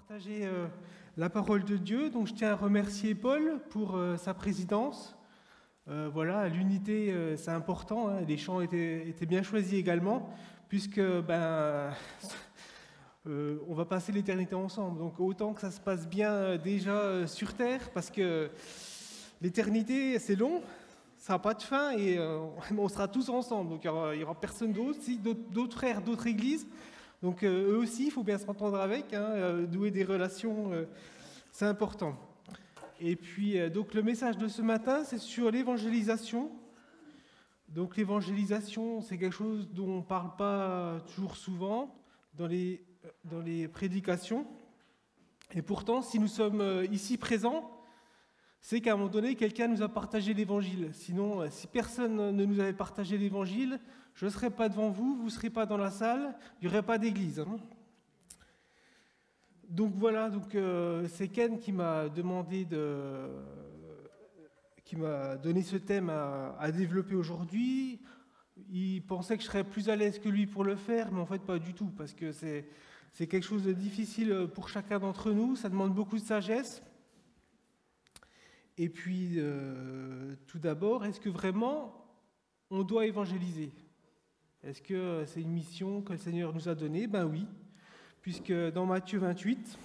partager la parole de Dieu. Donc, je tiens à remercier Paul pour sa présidence. Voilà, l'unité, c'est important. Hein. Les chants étaient bien choisis également, puisque on va passer l'éternité ensemble. Donc, autant que ça se passe bien déjà sur Terre, parce que l'éternité, c'est long, ça n'a pas de fin, et on sera tous ensemble. Donc, il y aura personne d'autre, si, d'autres frères, d'autres églises. Donc eux aussi, il faut bien s'entendre avec, nouer des relations, c'est important. Et puis, donc le message de ce matin, c'est sur l'évangélisation. Donc l'évangélisation, c'est quelque chose dont on ne parle pas toujours souvent dans les prédications. Et pourtant, si nous sommes ici présents, c'est qu'à un moment donné, quelqu'un nous a partagé l'évangile. Sinon, si personne ne nous avait partagé l'évangile, je ne serais pas devant vous, vous ne serez pas dans la salle, il n'y aurait pas d'église. Hein. Donc voilà, c'est Ken qui m'a demandé qui m'a donné ce thème à développer aujourd'hui. Il pensait que je serais plus à l'aise que lui pour le faire, mais en fait pas du tout, parce que c'est quelque chose de difficile pour chacun d'entre nous, ça demande beaucoup de sagesse. Et puis, tout d'abord, est-ce que vraiment on doit évangéliser ? Est-ce que c'est une mission que le Seigneur nous a donnée ? Ben oui, puisque dans Matthieu 28,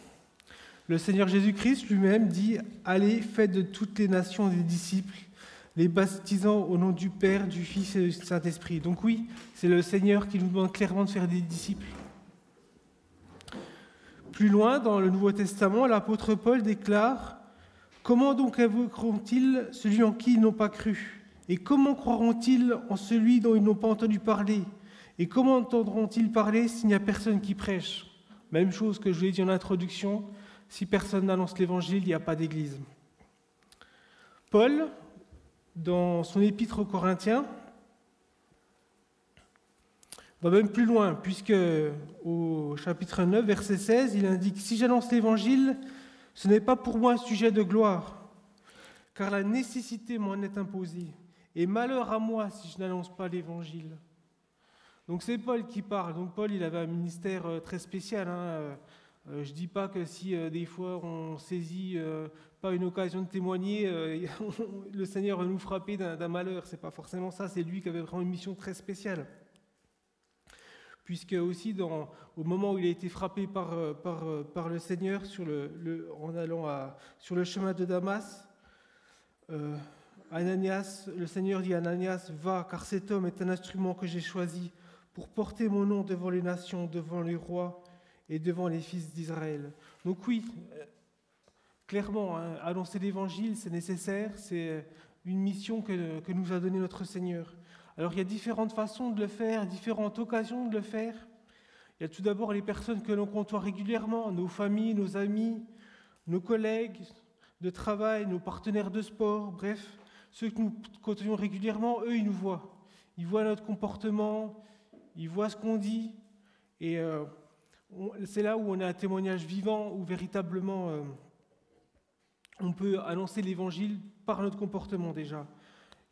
le Seigneur Jésus-Christ lui-même dit « Allez, faites de toutes les nations des disciples, les baptisant au nom du Père, du Fils et du Saint-Esprit. » Donc oui, c'est le Seigneur qui nous demande clairement de faire des disciples. Plus loin, dans le Nouveau Testament, l'apôtre Paul déclare « Comment donc invoqueront-ils celui en qui ils n'ont pas cru ? Et comment croiront-ils en celui dont ils n'ont pas entendu parler ? Et comment entendront-ils parler s'il n'y a personne qui prêche ?» Même chose que je vous l'ai dit en introduction, si personne n'annonce l'évangile, il n'y a pas d'église. Paul, dans son épître aux Corinthiens, va même plus loin, puisque au chapitre 9, verset 16, il indique « Si j'annonce l'évangile, ce n'est pas pour moi un sujet de gloire, car la nécessité m'en est imposée, et malheur à moi si je n'annonce pas l'évangile. » Donc c'est Paul qui parle. Donc Paul, il avait un ministère très spécial. Je ne dis pas que si des fois on saisit pas une occasion de témoigner, le Seigneur va nous frapper d'un malheur. C'est pas forcément ça, c'est lui qui avait vraiment une mission très spéciale. Puisque aussi, au moment où il a été frappé par le Seigneur en allant sur le chemin de Damas, Ananias, le Seigneur dit à Ananias, « Va, car cet homme est un instrument que j'ai choisi pour porter mon nom devant les nations, devant les rois et devant les fils d'Israël. » Donc oui, clairement, annoncer l'Évangile, c'est nécessaire, c'est une mission que nous a donnée notre Seigneur. Alors il y a différentes façons de le faire, différentes occasions de le faire. Il y a tout d'abord les personnes que l'on côtoie régulièrement, nos familles, nos amis, nos collègues de travail, nos partenaires de sport, bref, ceux que nous côtoyons régulièrement, eux, ils nous voient. Ils voient notre comportement, ils voient ce qu'on dit, et c'est là où on a un témoignage vivant, où véritablement on peut annoncer l'Évangile par notre comportement déjà.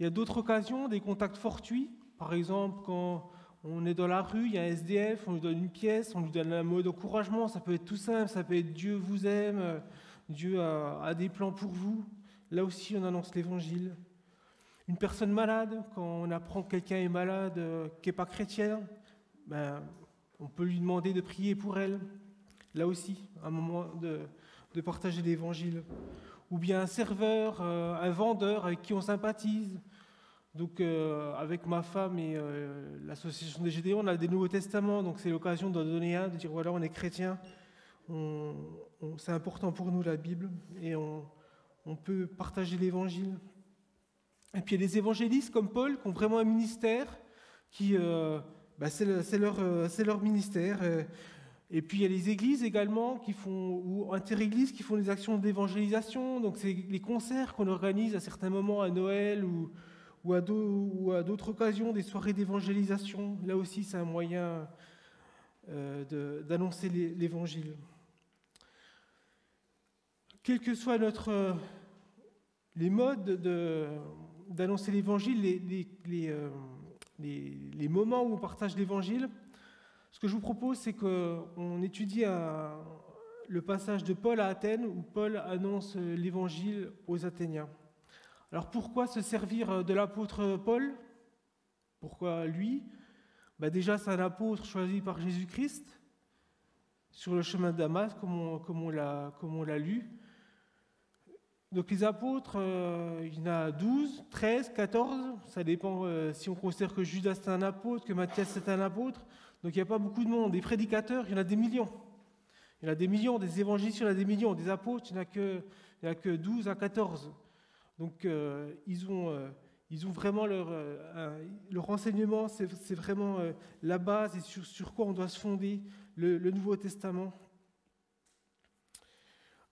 Il y a d'autres occasions, des contacts fortuits, par exemple quand on est dans la rue, il y a un SDF, on lui donne une pièce, on lui donne un mot d'encouragement, ça peut être tout simple, ça peut être « Dieu vous aime », Dieu a des plans pour vous. Là aussi, on annonce l'Évangile. Une personne malade, quand on apprend que quelqu'un est malade, qui n'est pas chrétien, on peut lui demander de prier pour elle. Là aussi, un moment de partager l'Évangile. Ou bien un serveur, un vendeur avec qui on sympathise. Donc, avec ma femme et l'association des Gédéons, on a des Nouveaux Testaments, donc c'est l'occasion d'en donner un, de dire voilà, on est chrétien, c'est important pour nous la Bible, et on peut partager l'Évangile. Et puis il y a des évangélistes comme Paul qui ont vraiment un ministère, c'est leur ministère. Et puis il y a les églises également ou inter-églises qui font des actions d'évangélisation. Donc c'est les concerts qu'on organise à certains moments à Noël ou à d'autres occasions, des soirées d'évangélisation. Là aussi c'est un moyen d'annoncer l'évangile. Quels que soient les modes d'annoncer l'évangile, les moments où on partage l'évangile, ce que je vous propose, c'est qu'on étudie le passage de Paul à Athènes où Paul annonce l'évangile aux Athéniens. Alors pourquoi se servir de l'apôtre Paul? Pourquoi lui? Déjà, c'est un apôtre choisi par Jésus-Christ sur le chemin de Damas, comme on l'a lu. Donc les apôtres, il y en a 12, 13, 14, ça dépend si on considère que Judas c'est un apôtre, que Matthias c'est un apôtre. Donc il n'y a pas beaucoup de monde. Des prédicateurs, il y en a des millions. Il y en a des millions, des évangélistes, il y en a des millions. Des apôtres, il n'y en a que 12 à 14. Donc ils ont vraiment leur enseignement, c'est vraiment la base et sur quoi on doit se fonder le Nouveau Testament.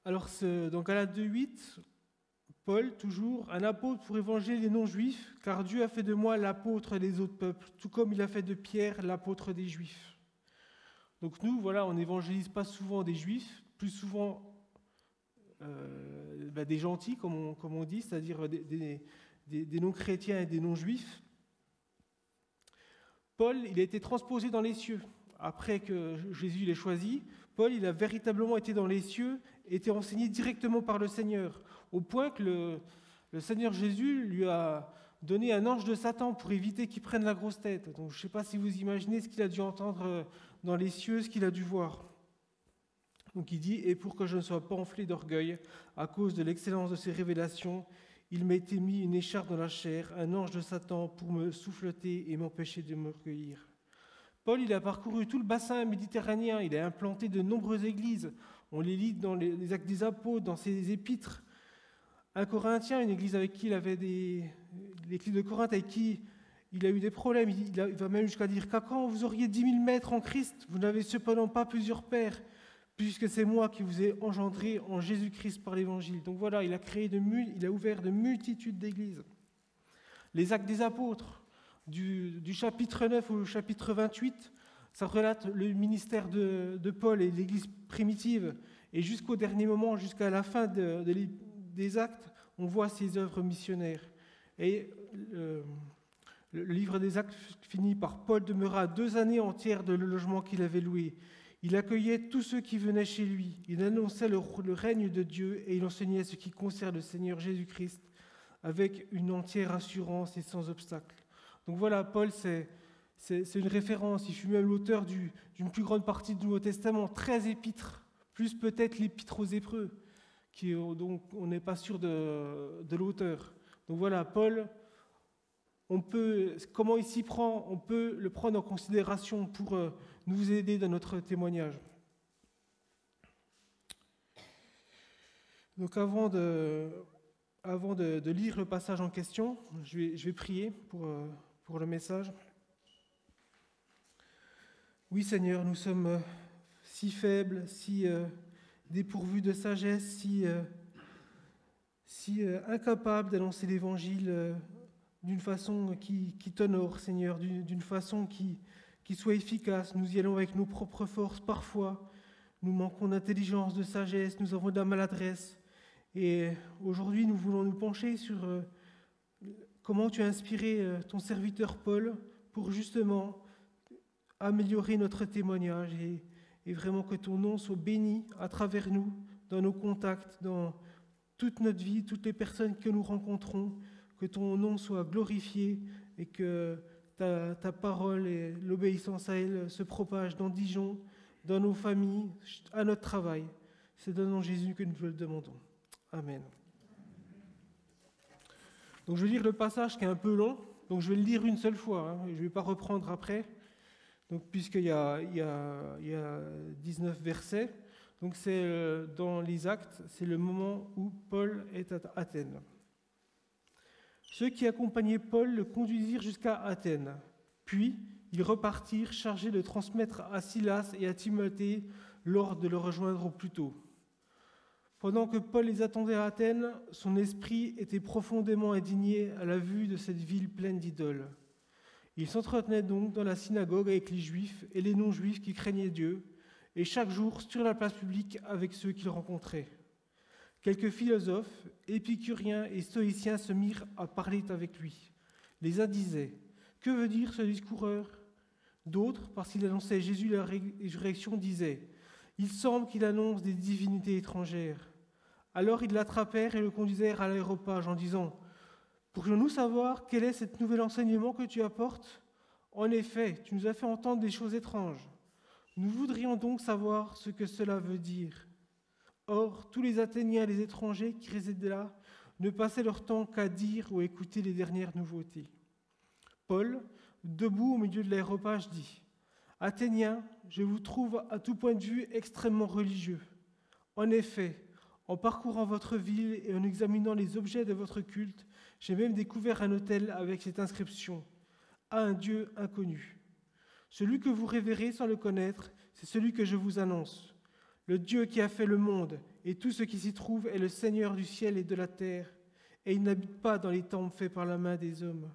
Alors dans Galates 2:8, Paul, toujours, un apôtre pour évangéliser les non-juifs, car Dieu a fait de moi l'apôtre des autres peuples, tout comme il a fait de Pierre l'apôtre des juifs. Donc nous, on n'évangélise pas souvent des juifs, plus souvent des gentils, comme on dit, c'est-à-dire des non-chrétiens et des non-juifs. Paul, il a été transposé dans les cieux. Après que Jésus l'ait choisi, Paul, il a véritablement été dans les cieux, été enseigné directement par le Seigneur, au point que le Seigneur Jésus lui a donné un ange de Satan pour éviter qu'il prenne la grosse tête. Donc je ne sais pas si vous imaginez ce qu'il a dû entendre dans les cieux, ce qu'il a dû voir. Donc il dit « Et pour que je ne sois pas enflé d'orgueil, à cause de l'excellence de ces révélations, il m'a été mis une écharpe dans la chair, un ange de Satan pour me souffleter et m'empêcher de me recueillir. » Paul, il a parcouru tout le bassin méditerranéen, il a implanté de nombreuses églises. On les lit dans les Actes des Apôtres, dans ses épîtres. Un Corinthien, une église avec qui il avait l'église de Corinthe, avec qui il a eu des problèmes. Il va même jusqu'à dire qu'à quand vous auriez 10 000 maîtres en Christ, vous n'avez cependant pas plusieurs pères, puisque c'est moi qui vous ai engendré en Jésus-Christ par l'Évangile. Donc voilà, il a ouvert de multitudes d'églises. Les Actes des Apôtres, du chapitre 9 au chapitre 28, ça relate le ministère de Paul et l'Église primitive. Et jusqu'au dernier moment, jusqu'à la fin des Actes, on voit ses œuvres missionnaires. Et le livre des Actes finit par Paul demeura 2 années entières dans le logement qu'il avait loué. Il accueillait tous ceux qui venaient chez lui. Il annonçait le règne de Dieu et il enseignait ce qui concerne le Seigneur Jésus-Christ avec une entière assurance et sans obstacle. Donc voilà, Paul, c'est une référence. Il fut même l'auteur d'une plus grande partie du Nouveau Testament, 13 épîtres, plus peut-être l'épître aux Hébreux, donc on n'est pas sûr de l'auteur. Donc voilà, Paul, comment il s'y prend, on peut le prendre en considération pour nous aider dans notre témoignage. Donc avant de lire le passage en question, je vais prier pour le message. Oui Seigneur, nous sommes si faibles, si dépourvus de sagesse, si incapables d'annoncer l'Évangile d'une façon qui t'honore, Seigneur, d'une façon qui soit efficace. Nous y allons avec nos propres forces parfois. Nous manquons d'intelligence, de sagesse, nous avons de la maladresse. Et aujourd'hui, nous voulons nous pencher sur comment tu as inspiré ton serviteur Paul pour justement améliorer notre témoignage et vraiment que ton nom soit béni à travers nous, dans nos contacts, dans toute notre vie, toutes les personnes que nous rencontrons, que ton nom soit glorifié et que ta parole et l'obéissance à elle se propagent dans Dijon, dans nos familles, à notre travail. C'est dans le nom de Jésus que nous te le demandons. Amen. Donc je vais lire le passage qui est un peu long, donc je vais le lire une seule fois, je ne vais pas reprendre après, donc, puisqu'il y a 19 versets. Donc c'est dans les Actes, c'est le moment où Paul est à Athènes. Ceux qui accompagnaient Paul le conduisirent jusqu'à Athènes. Puis ils repartirent chargés de transmettre à Silas et à Timothée l'ordre de le rejoindre au plus tôt. Pendant que Paul les attendait à Athènes, son esprit était profondément indigné à la vue de cette ville pleine d'idoles. Il s'entretenait donc dans la synagogue avec les Juifs et les non-Juifs qui craignaient Dieu, et chaque jour sur la place publique avec ceux qu'il rencontrait. Quelques philosophes, épicuriens et stoïciens se mirent à parler avec lui. Les uns disaient « Que veut dire ce discoureur ?» D'autres, parce qu'il annonçait Jésus la résurrection, disaient « Il semble qu'il annonce des divinités étrangères. Alors ils l'attrapèrent et le conduisirent à l'aréopage en disant « Pourrions-nous savoir quel est ce nouvel enseignement que tu apportes ? En effet, tu nous as fait entendre des choses étranges. Nous voudrions donc savoir ce que cela veut dire. » Or, tous les Athéniens et les étrangers qui résidaient là ne passaient leur temps qu'à dire ou écouter les dernières nouveautés. Paul, debout au milieu de l'aréopage, dit « Athéniens, je vous trouve à tout point de vue extrêmement religieux. En effet, en parcourant votre ville et en examinant les objets de votre culte, j'ai même découvert un autel avec cette inscription « À un Dieu inconnu ». Celui que vous révérez sans le connaître, c'est celui que je vous annonce. Le Dieu qui a fait le monde et tout ce qui s'y trouve est le Seigneur du ciel et de la terre, et il n'habite pas dans les temples faits par la main des hommes.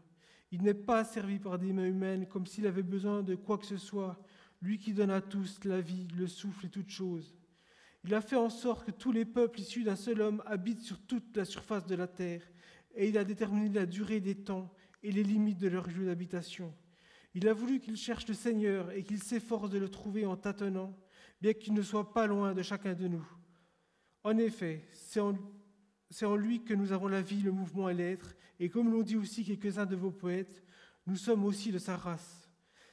Il n'est pas servi par des mains humaines comme s'il avait besoin de quoi que ce soit, lui qui donne à tous la vie, le souffle et toutes choses. Il a fait en sorte que tous les peuples issus d'un seul homme habitent sur toute la surface de la terre, et il a déterminé la durée des temps et les limites de leur lieu d'habitation. Il a voulu qu'ils cherchent le Seigneur et qu'ils s'efforcent de le trouver en tâtonnant, bien qu'il ne soit pas loin de chacun de nous. En effet, c'est en lui que nous avons la vie, le mouvement et l'être, et comme l'ont dit aussi quelques-uns de vos poètes, nous sommes aussi de sa race.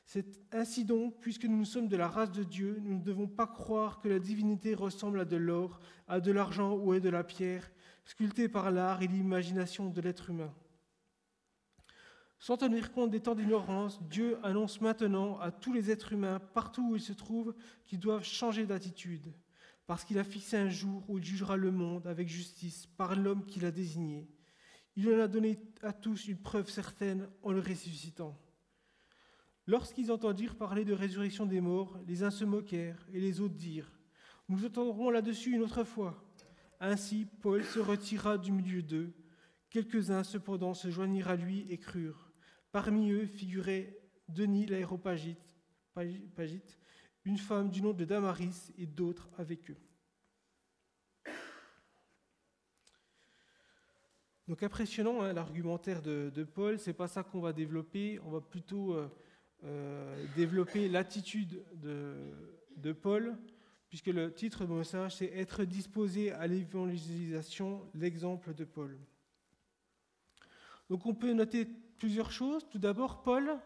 C'est ainsi donc, puisque nous sommes de la race de Dieu, nous ne devons pas croire que la divinité ressemble à de l'or, à de l'argent ou à de la pierre, sculptée par l'art et l'imagination de l'être humain. Sans tenir compte des temps d'ignorance, Dieu annonce maintenant à tous les êtres humains, partout où ils se trouvent, qu'ils doivent changer d'attitude, parce qu'il a fixé un jour où il jugera le monde avec justice par l'homme qu'il a désigné. Il en a donné à tous une preuve certaine en le ressuscitant. Lorsqu'ils entendirent parler de résurrection des morts, les uns se moquèrent et les autres dirent « Nous entendrons là-dessus une autre fois. » Ainsi, Paul se retira du milieu d'eux. Quelques-uns, cependant, se joignirent à lui et crurent. Parmi eux figurait Denis l'aréopagite, une femme du nom de Damaris et d'autres avec eux. Donc impressionnant, hein, l'argumentaire de Paul, c'est pas ça qu'on va développer, on va plutôt développer l'attitude de Paul, puisque le titre de mon message, c'est « Être disposé à l'évangélisation, l'exemple de Paul ». Donc on peut noter plusieurs choses. Tout d'abord, Paul,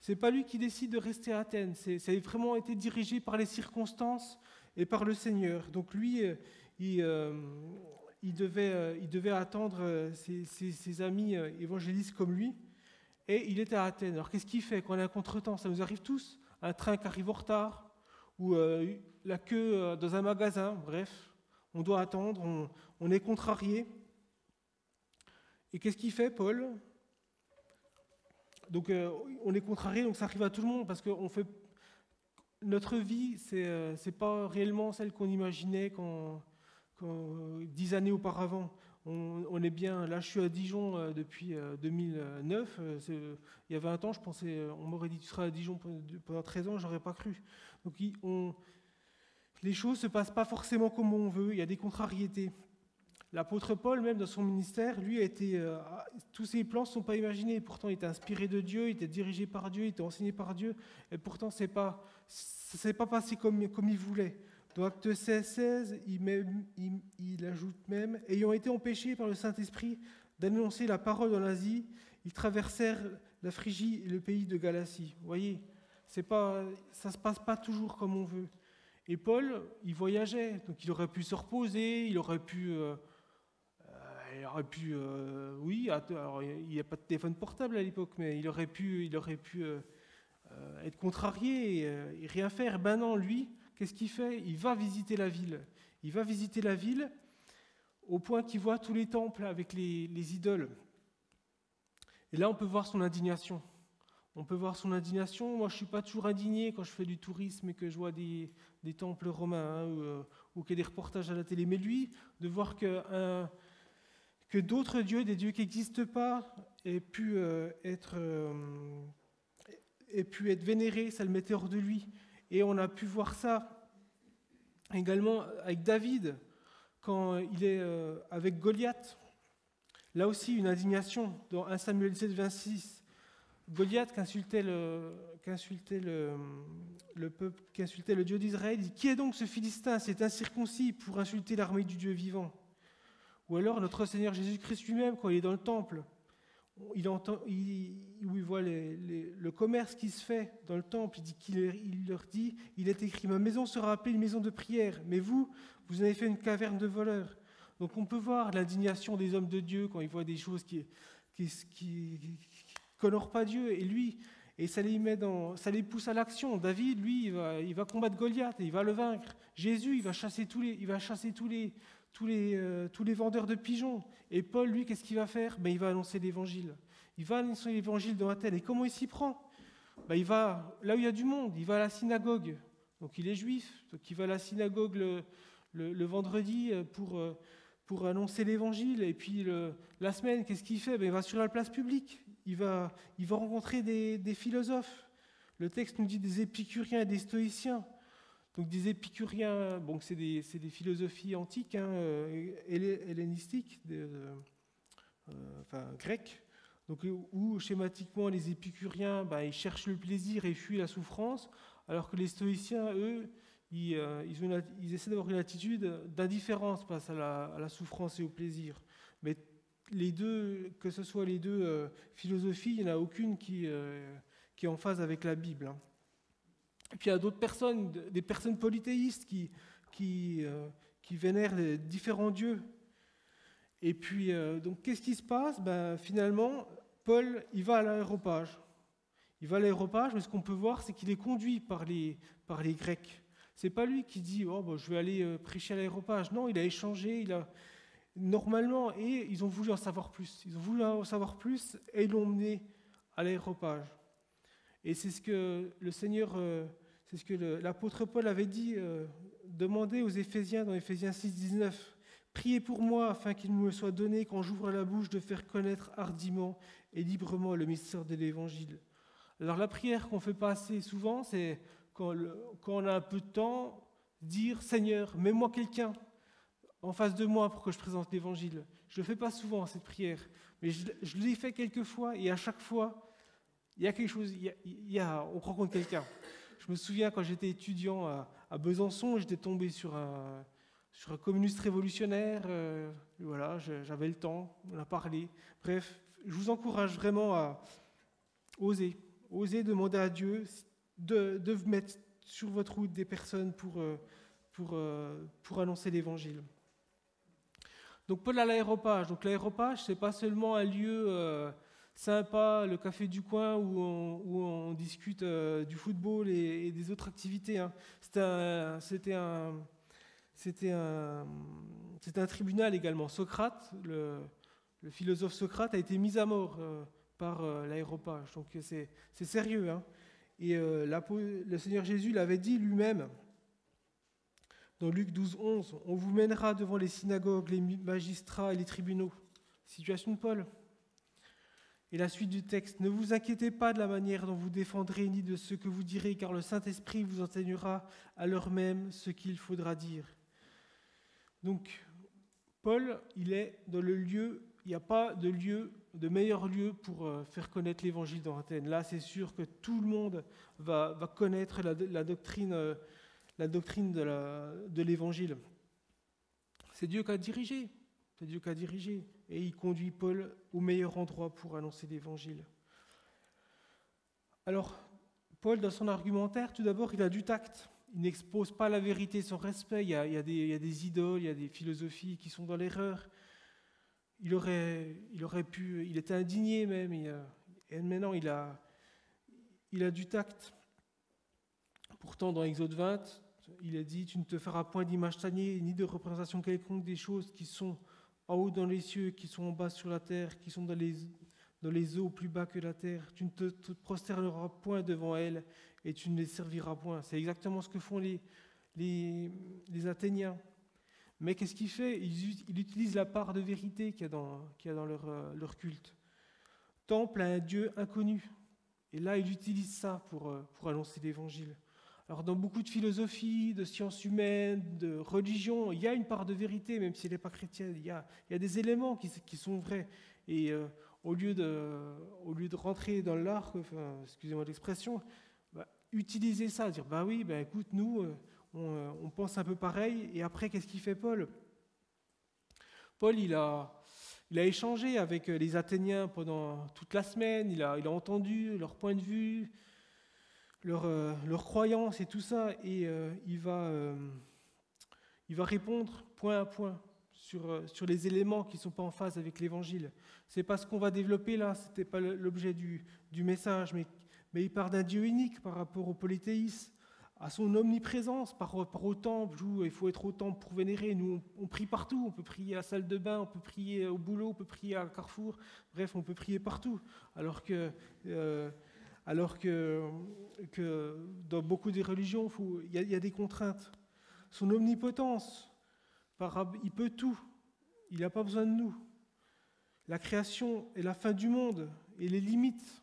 c'est pas lui qui décide de rester à Athènes, ça a vraiment été dirigé par les circonstances et par le Seigneur. Donc lui, il devait attendre ses amis évangélistes comme lui, et il était à Athènes. Alors qu'est-ce qu'il fait quand on a un contretemps ? Ça nous arrive tous, un train qui arrive en retard, ou la queue dans un magasin, bref, on doit attendre, on est contrarié. Et qu'est-ce qu'il fait, Paul ? Donc on est contrarié, donc ça arrive à tout le monde, parce que notre vie, c'est pas réellement celle qu'on imaginait 10 années auparavant. On est bien, là je suis à Dijon depuis 2009, il y a 20 ans je pensais, on m'aurait dit tu seras à Dijon pendant 13 ans, j'aurais pas cru. Donc les choses se passent pas forcément comme on veut, il y a des contrariétés. L'apôtre Paul, même dans son ministère, lui, tous ses plans ne sont pas imaginés. Pourtant, il était inspiré de Dieu, il était dirigé par Dieu, il était enseigné par Dieu. Et pourtant, ça ne s'est pas passé comme il voulait. Dans Acte 16, il ajoute même « Ayant été empêchés par le Saint-Esprit d'annoncer la parole en Asie, ils traversèrent la Phrygie et le pays de Galatie. » Vous voyez, ça ne se passe pas toujours comme on veut. Et Paul, il voyageait, donc il aurait pu se reposer, il aurait pu... oui, alors il n'y a pas de téléphone portable à l'époque, mais il aurait pu être contrarié et rien faire. Ben non, lui, qu'est-ce qu'il fait ? Il va visiter la ville. Il va visiter la ville au point qu'il voit tous les temples avec les idoles. Et là, on peut voir son indignation. Moi, je ne suis pas toujours indigné quand je fais du tourisme et que je vois des temples romains ou qu'il y a des reportages à la télé. Mais lui, de voir que d'autres dieux, des dieux qui n'existent pas, aient pu être vénérés, ça le mettait hors de lui. Et on a pu voir ça également avec David, quand il est avec Goliath. Là aussi, une indignation dans 1 Samuel 7, 26. Goliath qui insultait le peuple, qui insultait le Dieu d'Israël, il dit « Qui est donc ce Philistin, cet incirconcis, pour insulter l'armée du Dieu vivant ?» Ou alors notre Seigneur Jésus-Christ lui-même, quand il est dans le temple, il voit le commerce qui se fait dans le temple, il leur dit « Il est écrit, ma maison sera appelée une maison de prière, mais vous avez fait une caverne de voleurs. » Donc on peut voir l'indignation des hommes de Dieu quand ils voient des choses qui n'honorent pas Dieu, et ça les pousse à l'action. David, lui, il va combattre Goliath et il va le vaincre. Jésus, il va chasser tous les vendeurs de pigeons. Et Paul, lui, qu'est-ce qu'il va faire? Il va annoncer l'évangile. Il va annoncer l'évangile dans Athènes. Et comment il s'y prend? Il va là où il y a du monde, il va à la synagogue. Donc il est juif, donc il va à la synagogue le vendredi pour annoncer l'évangile. Et puis la semaine, qu'est-ce qu'il fait? Il va sur la place publique. Il va rencontrer des philosophes. Le texte nous dit des épicuriens et des stoïciens. Donc des épicuriens, c'est des philosophies antiques, hellénistiques, grecques. Donc, où schématiquement les épicuriens, ils cherchent le plaisir et fuient la souffrance, alors que les stoïciens, eux, ils essaient d'avoir une attitude d'indifférence face à la souffrance et au plaisir. Mais les deux, que ce soit les deux philosophies, il n'y en a aucune qui est en phase avec la Bible. Et puis il y a d'autres personnes, des personnes polythéistes qui vénèrent les différents dieux. Et puis, donc, qu'est-ce qui se passe? Finalement, Paul, il va à l'aréopage. Mais ce qu'on peut voir, c'est qu'il est conduit par les Grecs. C'est pas lui qui dit je vais aller prêcher à l'aréopage. Non, il a échangé, normalement, et ils ont voulu en savoir plus. Et ils l'ont emmené à l'aréopage. Et c'est ce que le Seigneur, c'est ce que l'apôtre Paul avait dit, demandé aux Éphésiens dans Éphésiens 6, 19. Priez pour moi afin qu'il me soit donné, quand j'ouvre la bouche, de faire connaître hardiment et librement le mystère de l'Évangile. Alors la prière qu'on fait pas assez souvent, c'est quand on a un peu de temps, dire Seigneur, mets-moi quelqu'un en face de moi pour que je présente l'Évangile. Je ne le fais pas souvent, cette prière, mais je l'ai fait quelques fois, et à chaque fois, il y a quelque chose, on rencontre quelqu'un. Je me souviens quand j'étais étudiant à Besançon, j'étais tombé sur un communiste révolutionnaire, voilà, j'avais le temps, on a parlé. Bref, je vous encourage vraiment à oser demander à Dieu de mettre sur votre route des personnes pour annoncer l'Évangile. Donc Paul à l'aréopage. Donc l'aréopage, c'est pas seulement un lieu sympa, le café du coin où on discute du football et des autres activités. C'était un tribunal également. Socrate, le philosophe Socrate, a été mis à mort par l'aréopage. Donc c'est sérieux. Et le Seigneur Jésus l'avait dit lui-même dans Luc 12, 11. On vous mènera devant les synagogues, les magistrats et les tribunaux. Situation de Paul. Et la suite du texte. Ne vous inquiétez pas de la manière dont vous défendrez, ni de ce que vous direz, car le Saint-Esprit vous enseignera à l'heure même ce qu'il faudra dire. Donc, Paul, il est dans le lieu, il n'y a pas de meilleur lieu pour faire connaître l'Évangile dans Athènes. Là, c'est sûr que tout le monde va connaître la doctrine de l'Évangile. C'est Dieu qui a dirigé. Et il conduit Paul au meilleur endroit pour annoncer l'Évangile. Alors, Paul, dans son argumentaire, tout d'abord, il a du tact. Il n'expose pas la vérité sans respect. Il y a des idoles, il y a des philosophies qui sont dans l'erreur. Il était indigné même, et maintenant il a du tact. Pourtant, dans Exode 20, il a dit « Tu ne te feras point d'image taillée, ni de représentation quelconque des choses qui sont en haut dans les cieux, qui sont en bas sur la terre, qui sont dans les eaux plus bas que la terre. Tu ne te prosterneras point devant elles, et tu ne les serviras point. » C'est exactement ce que font les Athéniens. Mais qu'est-ce qu'il fait? Il utilise la part de vérité qu'il y a dans leur culte. Temple à un Dieu inconnu. Et là, il utilise ça pour annoncer l'Évangile. Alors, dans beaucoup de philosophies, de sciences humaines, de religion, il y a une part de vérité, même si elle n'est pas chrétienne. Il y a des éléments qui sont vrais. Et au lieu de rentrer dans l'arc, enfin, excusez-moi l'expression, utiliser ça, dire bah oui, écoute, nous, on pense un peu pareil. Et après, qu'est-ce qu'il fait Paul ? Paul, il a échangé avec les Athéniens pendant toute la semaine, il a entendu leur point de vue, leurs croyances et tout ça, et il va répondre point à point sur les éléments qui ne sont pas en phase avec l'Évangile. C'est pas ce qu'on va développer là, ce n'était pas l'objet du message, mais il part d'un Dieu unique par rapport au polythéisme, à son omniprésence par rapport au temple, où il faut être au temple pour vénérer. Nous, on prie partout, on peut prier à la salle de bain, on peut prier au boulot, on peut prier à Carrefour, bref, on peut prier partout. Alors que dans beaucoup des religions, il y a des contraintes. Son omnipotence, il peut tout, il n'a pas besoin de nous. La création et la fin du monde et les limites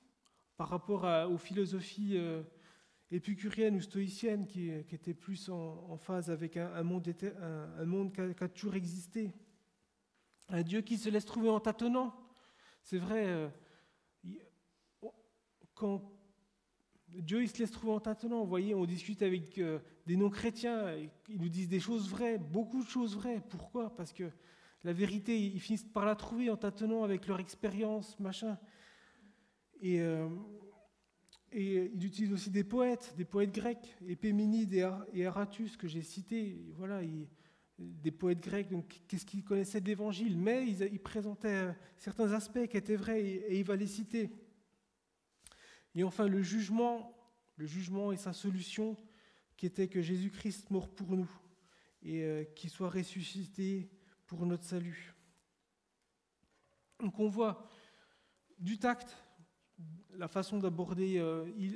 par rapport aux philosophies épicuriennes ou stoïciennes qui étaient plus en phase avec un monde qui a toujours existé. Un Dieu qui se laisse trouver en tâtonnant. C'est vrai, quand Dieu il se laisse trouver en tâtonnant, vous voyez, on discute avec des non-chrétiens, ils nous disent des choses vraies, beaucoup de choses vraies. Pourquoi ? Parce que la vérité, ils finissent par la trouver en tâtonnant avec leur expérience, machin. Et il utilise aussi des poètes grecs, Épéménide et Aratus, que j'ai cités. Voilà, des poètes grecs, donc qu'est-ce qu'ils connaissaient de l'Évangile ? Mais ils présentaient certains aspects qui étaient vrais et il va les citer. Et enfin, le jugement et sa solution, qui était que Jésus-Christ mort pour nous et qu'il soit ressuscité pour notre salut. Donc on voit du tact, la façon d'aborder.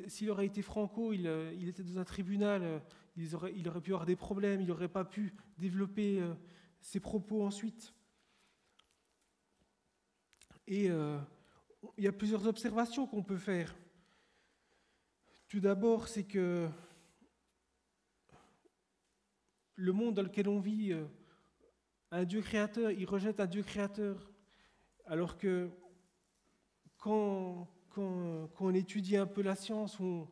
S'il aurait été franco, il était dans un tribunal, il aurait pu avoir des problèmes, il n'aurait pas pu développer ses propos ensuite. Et il y a plusieurs observations qu'on peut faire. Tout d'abord, c'est que le monde dans lequel on vit, un Dieu créateur, il rejette un Dieu créateur, alors que quand on étudie un peu la science, on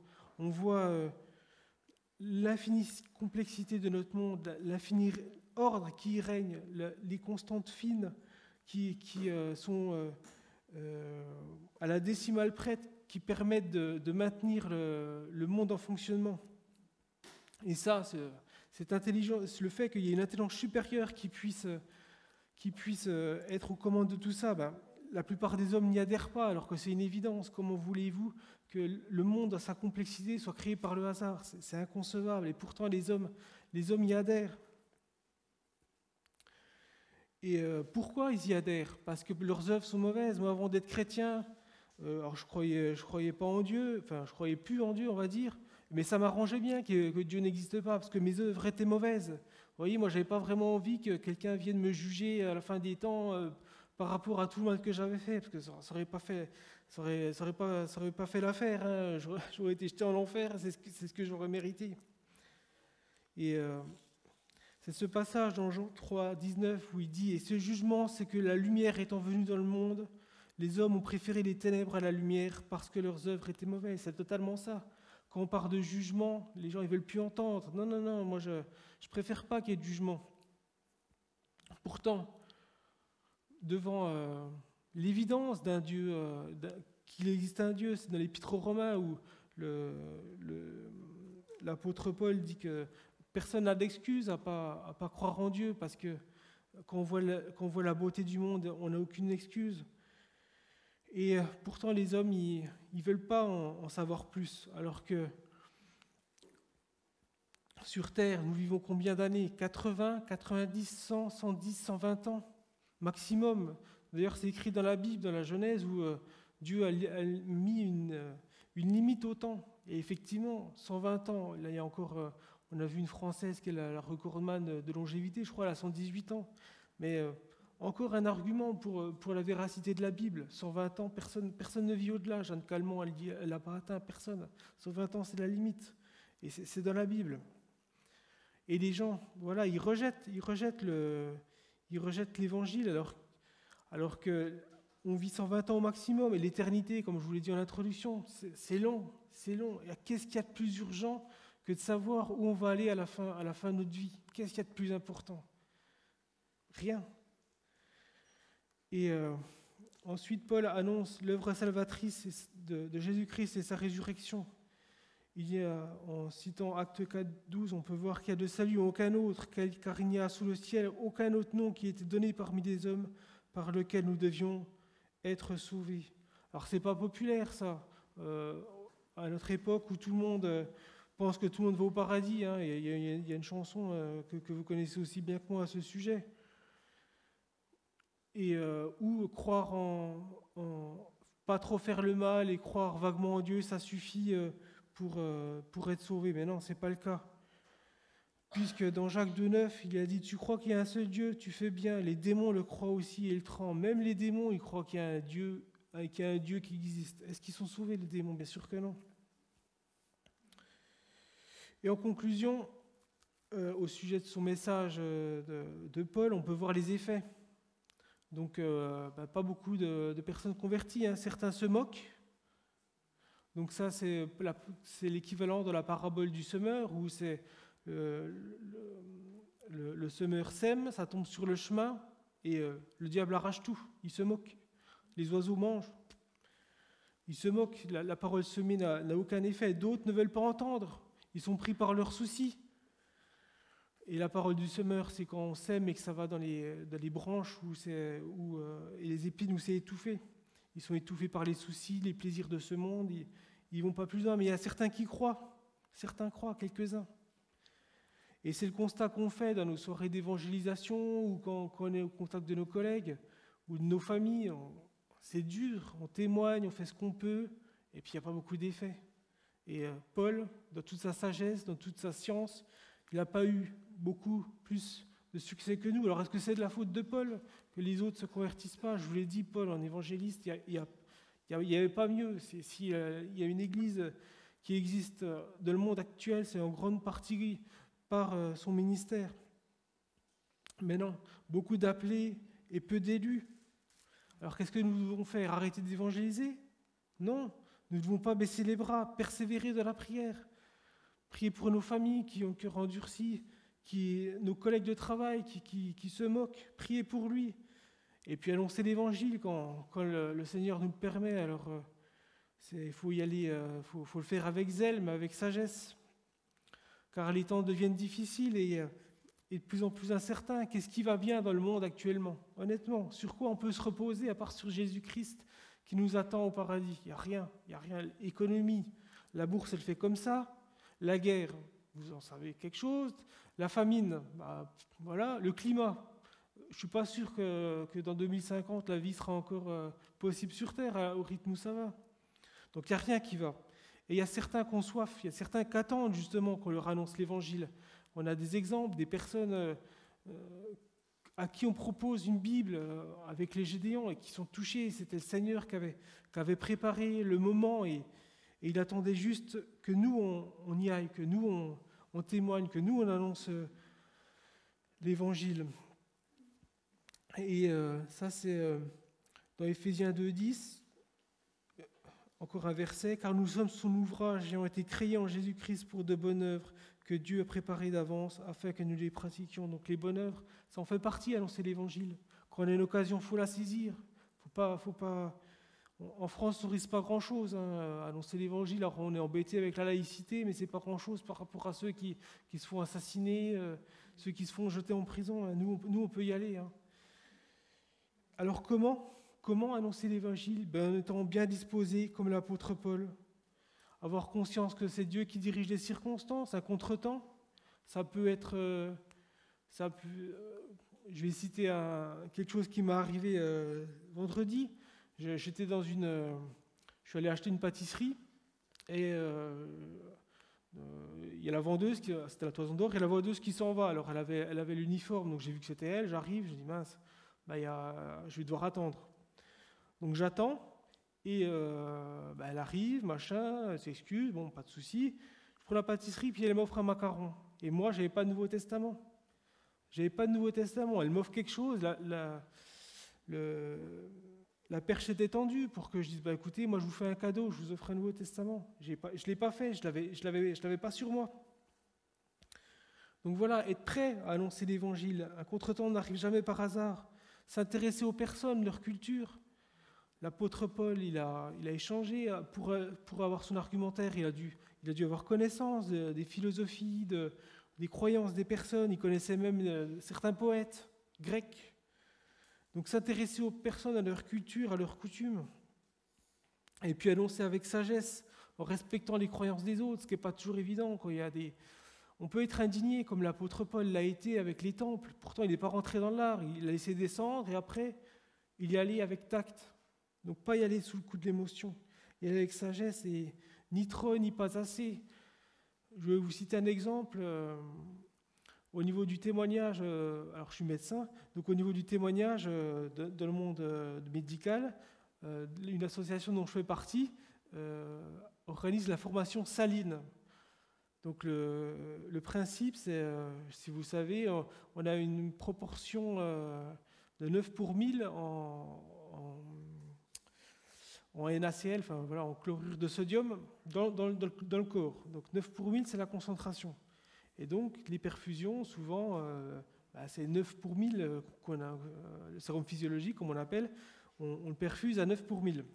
voit l'infinie complexité de notre monde, l'infini ordre qui y règne, les constantes fines qui sont à la décimale près, qui permettent de maintenir le monde en fonctionnement. Et ça, c'est intelligent, le fait qu'il y ait une intelligence supérieure qui puisse être aux commandes de tout ça, la plupart des hommes n'y adhèrent pas, alors que c'est une évidence. Comment voulez-vous que le monde, dans sa complexité, soit créé par le hasard ? C'est inconcevable, et pourtant les hommes y adhèrent. Et pourquoi ils y adhèrent ? Parce que leurs œuvres sont mauvaises. Moi, avant d'être chrétien, alors je croyais pas en Dieu, enfin je croyais plus en Dieu, on va dire, mais ça m'arrangeait bien que Dieu n'existe pas, parce que mes œuvres étaient mauvaises. Vous voyez, moi j'avais pas vraiment envie que quelqu'un vienne me juger à la fin des temps par rapport à tout le mal que j'avais fait, parce que ça aurait pas fait l'affaire, hein. J'aurais été jeté en enfer, c'est ce que j'aurais mérité. Et c'est ce passage dans Jean 3, 19 où il dit « Et ce jugement, c'est que la lumière étant venue dans le monde, les hommes ont préféré les ténèbres à la lumière parce que leurs œuvres étaient mauvaises. » C'est totalement ça. Quand on parle de jugement, les gens ne veulent plus entendre. Non, moi je ne préfère pas qu'il y ait de jugement. Pourtant, devant l'évidence d'un Dieu, qu'il existe un Dieu, c'est dans l'Épître aux Romains où l'apôtre Paul dit que personne n'a d'excuse à pas croire en Dieu, parce que quand on voit la beauté du monde, on n'a aucune excuse. Et pourtant, les hommes, ils ne veulent pas en savoir plus, alors que sur Terre, nous vivons combien d'années ? 80, 90, 100, 110, 120 ans maximum. D'ailleurs, c'est écrit dans la Bible, dans la Genèse, où Dieu a mis une limite au temps. Et effectivement, 120 ans, là, il y a encore... on a vu une Française qui est la recordman de longévité, je crois, elle a 118 ans. Mais encore un argument pour la véracité de la Bible. 120 ans, personne ne vit au-delà. Jeanne Calment, elle dit, elle n'a pas atteint personne. 120 ans, c'est la limite. Et c'est dans la Bible. Et les gens, voilà, ils rejettent l'Évangile, alors que on vit 120 ans au maximum, et l'éternité, comme je vous l'ai dit en introduction, c'est long, c'est long. Et qu'est-ce qu'il y a de plus urgent que de savoir où on va aller à la fin de notre vie? Qu'est-ce qu'il y a de plus important? Rien. Et ensuite, Paul annonce l'œuvre salvatrice de Jésus-Christ et sa résurrection. En citant Actes 4, 12, on peut voir qu'il y a de salut en aucun autre, car il n'y a sous le ciel aucun autre nom qui ait été donné parmi des hommes par lequel nous devions être sauvés. Alors c'est pas populaire ça, à notre époque où tout le monde pense que tout le monde va au paradis. Hein. Il y a une chanson que vous connaissez aussi bien que moi à ce sujet. Et ou croire en pas trop faire le mal et croire vaguement en Dieu, ça suffit pour être sauvé. Mais non, c'est pas le cas. Puisque dans Jacques 2,9, il a dit « Tu crois qu'il y a un seul Dieu, tu fais bien. Les démons le croient aussi et ils tremblent. Même les démons, ils croient qu'il y a un Dieu qui existe. » Est-ce qu'ils sont sauvés, les démons? Bien sûr que non. Et en conclusion, au sujet de son message de Paul, on peut voir les effets. Donc, pas beaucoup de personnes converties. Hein. Certains se moquent. Donc ça, c'est l'équivalent de la parabole du semeur, où c'est le semeur sème, ça tombe sur le chemin, et le diable arrache tout. Il se moque. Les oiseaux mangent. Il se moque. La parole semée n'a aucun effet. D'autres ne veulent pas entendre. Ils sont pris par leurs soucis. Et la parole du semeur, c'est quand on sème et que ça va dans les branches et les épines où c'est étouffé. Ils sont étouffés par les soucis, les plaisirs de ce monde. Ils ne vont pas plus loin, mais il y a certains qui croient. Certains croient, quelques-uns. Et c'est le constat qu'on fait dans nos soirées d'évangélisation ou quand on est au contact de nos collègues ou de nos familles. C'est dur, on témoigne, on fait ce qu'on peut, et puis il n'y a pas beaucoup d'effets. Et Paul, dans toute sa sagesse, dans toute sa science, il n'a pas eu beaucoup plus de succès que nous. Alors est-ce que c'est de la faute de Paul que les autres ne se convertissent pas? Je vous l'ai dit, Paul, en évangéliste, il n'y avait pas mieux. S'il y a une église qui existe dans le monde actuel, c'est en grande partie par son ministère. Mais non, beaucoup d'appelés et peu d'élus. Alors qu'est-ce que nous devons faire? Arrêter d'évangéliser? Non, nous ne devons pas baisser les bras, persévérer dans la prière. Prier pour nos familles qui ont le cœur endurci, nos collègues de travail qui se moquent. Prier pour lui. Et puis annoncer l'évangile quand le Seigneur nous le permet. Alors il faut y aller, faut le faire avec zèle, mais avec sagesse. Car les temps deviennent difficiles et de plus en plus incertains. Qu'est-ce qui va bien dans le monde actuellement? Honnêtement, sur quoi on peut se reposer à part sur Jésus-Christ qui nous attend au paradis? Il n'y a rien. Économie, la bourse, elle fait comme ça. La guerre, vous en savez quelque chose. La famine, voilà. Le climat, je ne suis pas sûr que dans 2050, la vie sera encore possible sur Terre, au rythme où ça va. Donc il n'y a rien qui va. Et il y a certains qui ont soif, il y a certains qui attendent justement qu'on leur annonce l'Évangile. On a des exemples, des personnes à qui on propose une Bible avec les Gédéons et qui sont touchés. C'était le Seigneur qui avait préparé le moment et il attendait juste que nous, on y aille, que nous, on témoigne, que nous, on annonce l'Évangile. Et ça, c'est dans Éphésiens 2,10, encore un verset, « Car nous sommes son ouvrage et ont été créés en Jésus-Christ pour de bonnes œuvres que Dieu a préparées d'avance afin que nous les pratiquions. » Donc les bonnes œuvres, ça en fait partie, annoncer l'Évangile. Quand on a une occasion, il faut la saisir. Faut pas. En France, on ne risque pas grand-chose à annoncer l'Évangile. Alors on est embêté avec la laïcité, mais ce n'est pas grand-chose par rapport à ceux qui se font assassiner, ceux qui se font jeter en prison. Nous on peut y aller. Alors comment annoncer l'Évangile? En étant bien disposé, comme l'apôtre Paul. Avoir conscience que c'est Dieu qui dirige les circonstances, un contretemps. Ça peut être... je vais citer quelque chose qui m'est arrivé vendredi. Je suis allé acheter une pâtisserie et il y a la vendeuse, c'était la Toison d'Or, et la vendeuse qui s'en va. Alors elle avait l'uniforme, donc j'ai vu que c'était elle, j'arrive, je dis mince, je vais devoir attendre. Donc j'attends et elle arrive, machin, elle s'excuse, bon, pas de souci. Je prends la pâtisserie, puis elle m'offre un macaron. Et moi, j'avais pas de Nouveau Testament. Elle m'offre quelque chose, la perche était tendue pour que je dise, écoutez, moi je vous fais un cadeau, je vous offre un Nouveau Testament. Je ne l'ai pas fait, je l'avais pas sur moi. Donc voilà, être prêt à annoncer l'Évangile. Un contretemps n'arrive jamais par hasard. S'intéresser aux personnes, leur culture. L'apôtre Paul, il a échangé pour avoir son argumentaire. Il a dû avoir connaissance des philosophies, des croyances des personnes. Il connaissait même certains poètes grecs. Donc s'intéresser aux personnes, à leur culture, à leurs coutumes. Et puis annoncer avec sagesse, en respectant les croyances des autres, ce qui n'est pas toujours évident quand il y a des... On peut être indigné, comme l'apôtre Paul l'a été avec les temples. Pourtant, il n'est pas rentré dans l'art. Il a laissé descendre et après, il y allait avec tact. Donc, pas y aller sous le coup de l'émotion. Y aller avec sagesse et ni trop, ni pas assez. Je vais vous citer un exemple. Au niveau du témoignage, alors je suis médecin, donc au niveau du témoignage dans le monde médical, une association dont je fais partie organise la formation saline. Donc le principe, c'est, si vous savez, on a une proportion de 9 pour 1000 en NaCl, enfin voilà, en chlorure de sodium dans le corps. Donc 9 pour 1000, c'est la concentration. Et donc les perfusions, souvent, c'est 9 pour 1000 qu'on a, le sérum physiologique, comme on l'appelle, on le perfuse à 9 pour 1000.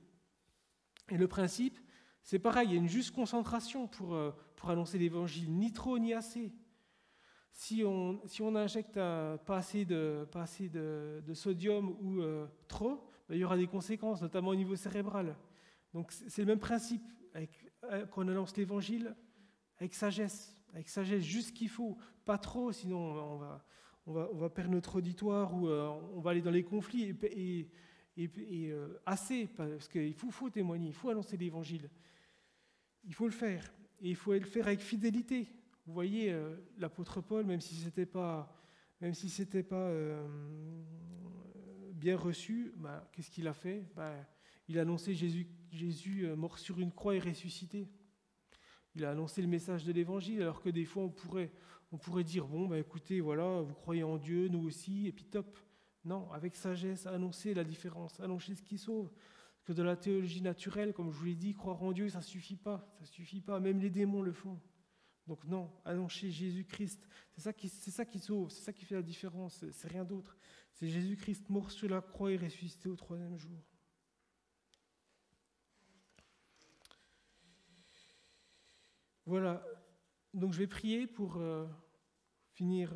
Et le principe, c'est pareil, il y a une juste concentration pour annoncer l'évangile, ni trop ni assez. Si on injecte pas assez de sodium ou trop, il y aura des conséquences, notamment au niveau cérébral. Donc c'est le même principe, quand on annonce l'évangile, avec sagesse, juste ce qu'il faut, pas trop, sinon on va perdre notre auditoire ou on va aller dans les conflits et assez, parce qu'il faut témoigner, il faut annoncer l'évangile. Il faut le faire, et il faut le faire avec fidélité. Vous voyez, l'apôtre Paul, même si c'était pas bien reçu, qu'est-ce qu'il a fait ? Il a annoncé Jésus mort sur une croix et ressuscité. Il a annoncé le message de l'évangile, alors que des fois on pourrait dire, écoutez, voilà, vous croyez en Dieu, nous aussi, et puis top. Non, avec sagesse, annoncer la différence, annoncer ce qui sauve. Que de la théologie naturelle, comme je vous l'ai dit, croire en Dieu, ça suffit pas, même les démons le font. Donc non, annoncer Jésus-Christ, c'est ça qui sauve, c'est ça qui fait la différence, c'est rien d'autre. C'est Jésus-Christ mort sur la croix et ressuscité au 3e jour. Voilà, donc je vais prier pour finir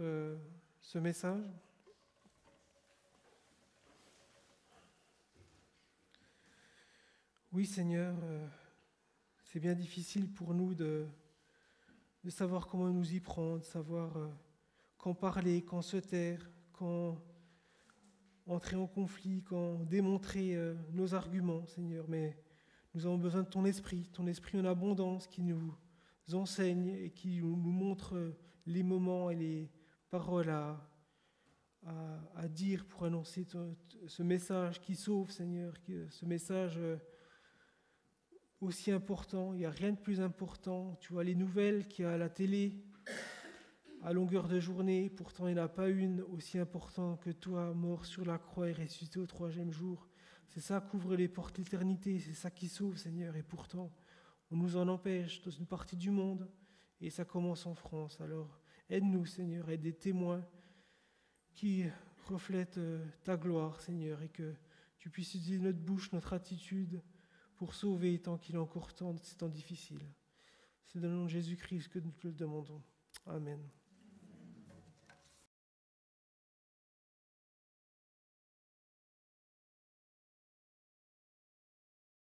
ce message. Oui, Seigneur, c'est bien difficile pour nous de savoir comment nous y prendre, de savoir quand parler, quand se taire, quand entrer en conflit, quand démontrer nos arguments, Seigneur. Mais nous avons besoin de ton esprit en abondance qui nous enseigne et qui nous montre les moments et les paroles à dire pour annoncer ce message qui sauve, Seigneur, ce message aussi important. Il n'y a rien de plus important. Tu vois les nouvelles qu'il y a à la télé à longueur de journée, pourtant il n'y en a pas une aussi importante que toi, mort sur la croix et ressuscité au 3e jour. C'est ça qui ouvre les portes de l'éternité, c'est ça qui sauve, Seigneur, et pourtant on nous en empêche dans une partie du monde, et ça commence en France. Alors aide-nous, Seigneur, aide des témoins qui reflètent ta gloire, Seigneur, et que tu puisses utiliser notre bouche, notre attitude, pour sauver tant qu'il est encore temps, c'est tant difficile. C'est dans le nom de Jésus-Christ que nous te le demandons. Amen.